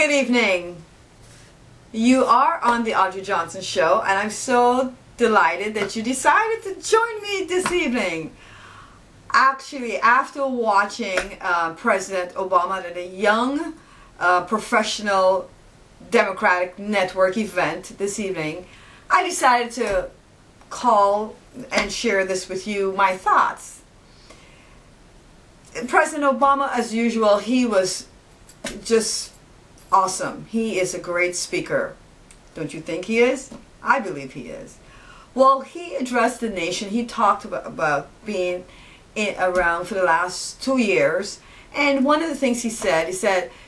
Good evening. You are on the Audrey Johnson Show, and I'm so delighted that you decided to join me this evening. Actually, after watching President Obama at a young professional Democratic network event this evening, I decided to call and share this with you, my thoughts. President Obama, as usual, he was just awesome. He is a great speaker. Don't you think he is? I believe he is. Well, he addressed the nation. He talked about being around for the last 2 years. And one of the things he said,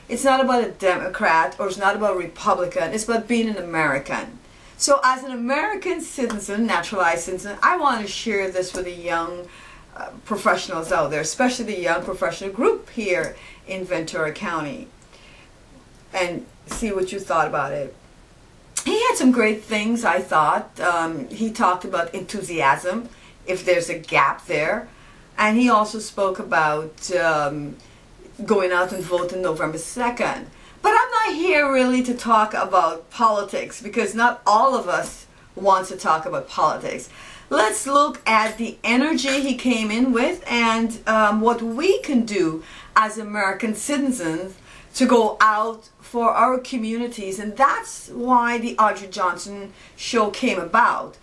it's not about a Democrat or it's not about a Republican. It's about being an American. So as an American citizen, naturalized citizen, I want to share this with the young professionals out there, especially the young professional group here in Ventura County, and see what you thought about it. He had some great things, I thought. He talked about enthusiasm, if there's a gap there. And he also spoke about going out and voting November 2nd. But I'm not here really to talk about politics, because not all of us want to talk about politics. Let's look at the energy he came in with and what we can do as American citizens to go out for our communities. And that's why the Audrey Johnson Show came about.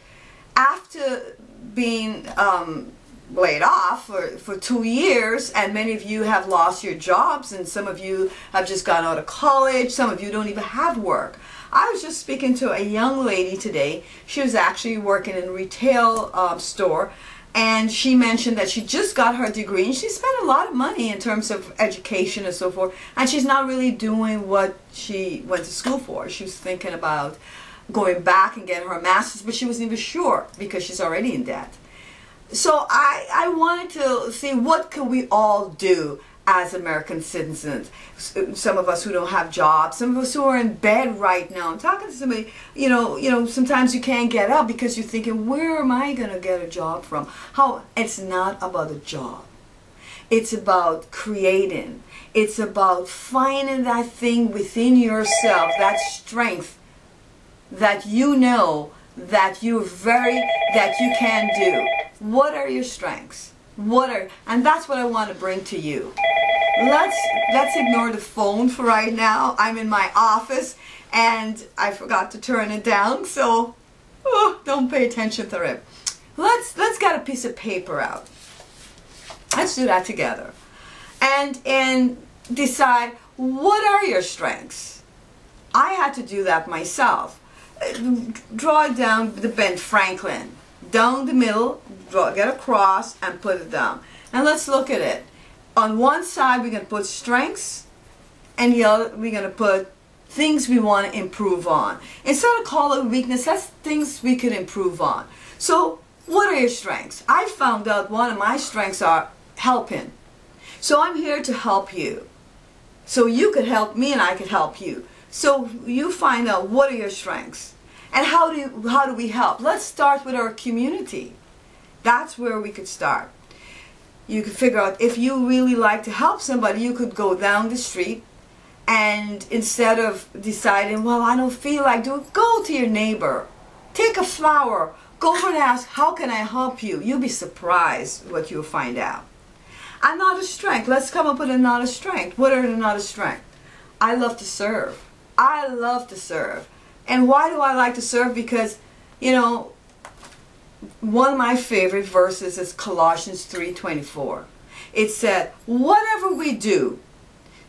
After being laid off for 2 years, and many of you have lost your jobs, and some of you have just gone out of college, some of you don't even have work. I was just speaking to a young lady today. She was actually working in a retail store, and she mentioned that she just got her degree, and she spent a lot of money in terms of education and so forth, and she's not really doing what she went to school for. She was thinking about going back and getting her master's, but she wasn't even sure because she's already in debt. So I wanted to see what can we all do as American citizens. Some of us who don't have jobs, some of us who are in bed right now. I'm talking to somebody, you know, sometimes you can't get up because you're thinking, where am I going to get a job from? It's not about a job. It's about creating. It's about finding that thing within yourself, that strength that you know that you can do. What are your strengths? And that's what I want to bring to you. Let's ignore the phone for right now. I'm in my office and I forgot to turn it down, so don't pay attention to it. Let's get a piece of paper out. Let's do that together. And decide, what are your strengths? I had to do that myself. Draw it down the Ben Franklin. Down the middle, get a cross and put it down. And let's look at it. On one side we're going to put strengths, and the other we're going to put things we want to improve on. Instead of calling it weakness, that's things we can improve on. So what are your strengths? I found out one of my strengths are helping. So I'm here to help you. So you could help me and I could help you. So you find out what are your strengths. And how do we help? Let's start with our community. That's where we could start. You could figure out, if you really like to help somebody, you could go down the street, and instead of deciding, well, I don't feel like doing, go to your neighbor. Take a flower. Go over and ask, how can I help you? You'll be surprised what you'll find out. Another strength. Let's come up with another strength. What are another strength? I love to serve. I love to serve. And why do I like to serve? Because, you know, one of my favorite verses is Colossians 3:24. It said, whatever we do,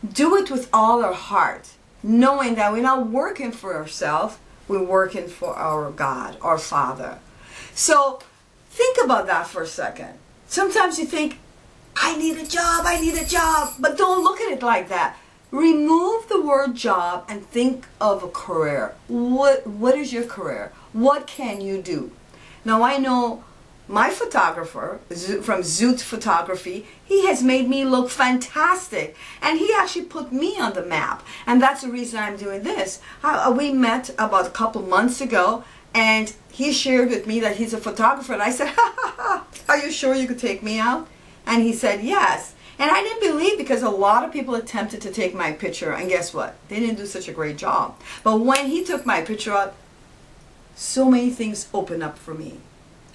do it with all our heart, knowing that we're not working for ourselves, we're working for our God, our Father. So think about that for a second. Sometimes you think, I need a job, but don't look at it like that. Remove the word job and think of a career. What is your career? What can you do? Now I know my photographer from Zoot Photography, he has made me look fantastic, and he actually put me on the map, and that's the reason I'm doing this. We met about a couple months ago, and he shared with me that he's a photographer, and I said, are you sure you could take me out? And he said yes. And I didn't believe, because a lot of people attempted to take my picture, and guess what? They didn't do such a great job. But when he took my picture out, so many things opened up for me.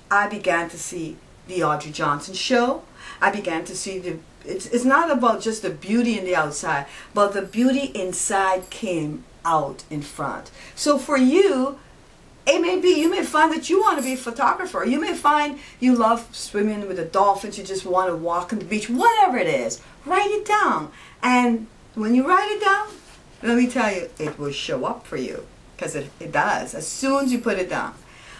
I began to see the Audrey Johnson Show. I began to see it's not about just the beauty in the outside, but the beauty inside came out in front. So for you, it may be, you may find that you want to be a photographer. You may find you love swimming with the dolphins. You just want to walk on the beach. Whatever it is, write it down. And when you write it down, let me tell you, it will show up for you. Because it does, as soon as you put it down.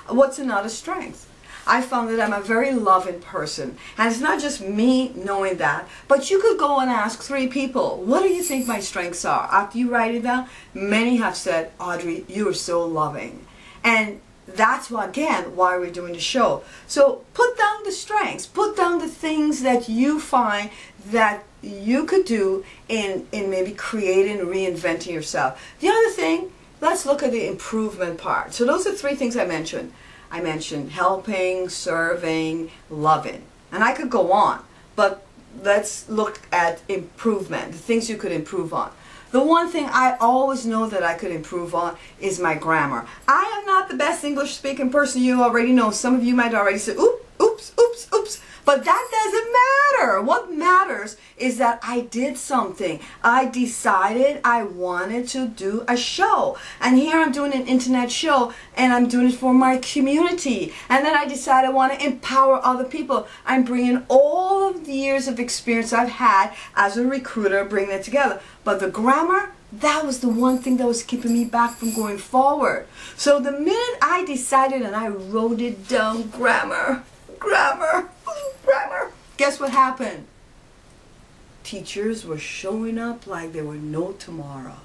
What's another strength? I found that I'm a very loving person. And it's not just me knowing that, but you could go and ask 3 people, what do you think my strengths are? After you write it down, many have said, Audrey, you are so loving. And that's why, again, why we're doing the show. So put down the strengths, put down the things that you find that you could do in maybe creating, reinventing yourself. The other thing, let's look at the improvement part. So those are 3 things I mentioned. I mentioned helping, serving, loving. And I could go on, but let's look at improvement, the things you could improve on. The one thing I always know that I could improve on is my grammar. I am not the best English speaking person, you already know. Some of you might already say, oops, oops, oops. But that doesn't matter. What matters is that I did something. I decided I wanted to do a show. And here I'm doing an internet show, and I'm doing it for my community. And then I decided I want to empower other people. I'm bringing all of the years of experience I've had as a recruiter, bringing it together. But the grammar, that was the one thing that was keeping me back from going forward. So the minute I decided and I wrote it down, grammar, guess what happened? Teachers were showing up like there were no tomorrow.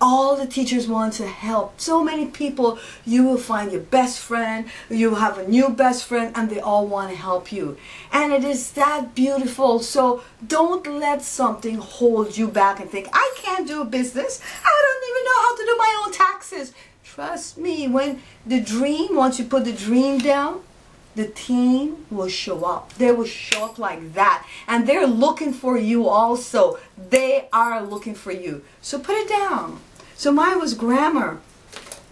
All the teachers want to help. So many people, you will find your best friend, you will have a new best friend, and they all want to help you. And it is that beautiful. So don't let something hold you back and think, I can't do business. I don't even know how to do my own taxes. Trust me, when the dream, once you put the dream down, the team will show up. They will show up like that. And they're looking for you also. They are looking for you. So put it down. So mine was grammar.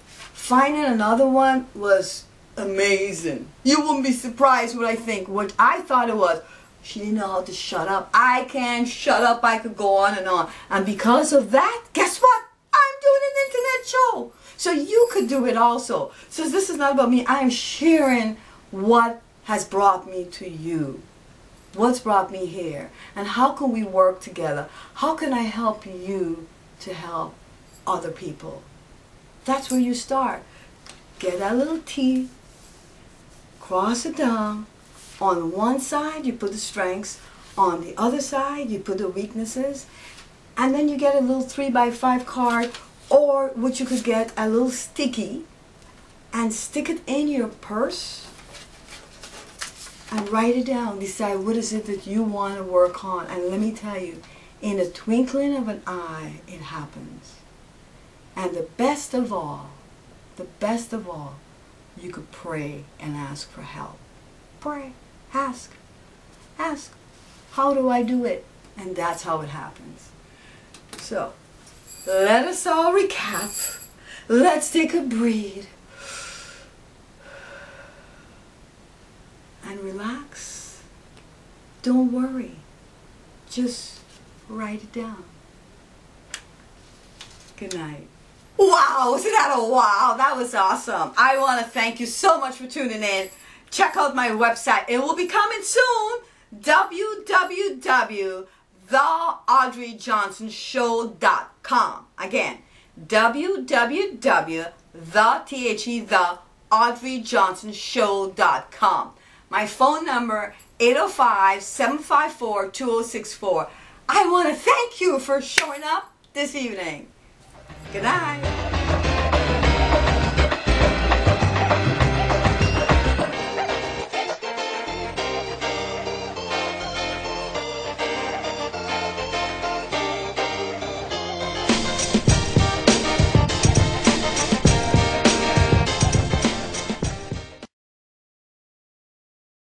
Finding another one was amazing. You wouldn't be surprised what I think. What I thought it was, she didn't know how to shut up. I can't shut up. I could go on and on. And because of that, guess what? I'm doing an internet show. So you could do it also. So this is not about me. I am sharing what has brought me to you. What's brought me here? And how can we work together? How can I help you to help other people? That's where you start. Get that little T, cross it down. On one side, you put the strengths. On the other side, you put the weaknesses. And then you get a little 3x5 card, or what you could get, a little sticky, and stick it in your purse. And write it down. Decide what is it that you want to work on. And let me tell you, in a twinkling of an eye, it happens. And the best of all, you could pray and ask for help. Pray, ask. How do I do it? And that's how it happens. So, let us all recap. Let's take a breathe. And relax. Don't worry. Just write it down. Good night. Wow, wasn't that a wow? That was awesome. I want to thank you so much for tuning in. Check out my website. It will be coming soon. www.theaudreyjohnsonshow.com. Again, www.theaudreyjohnsonshow.com. My phone number, 805-754-2064. I want to thank you for showing up this evening. Good night.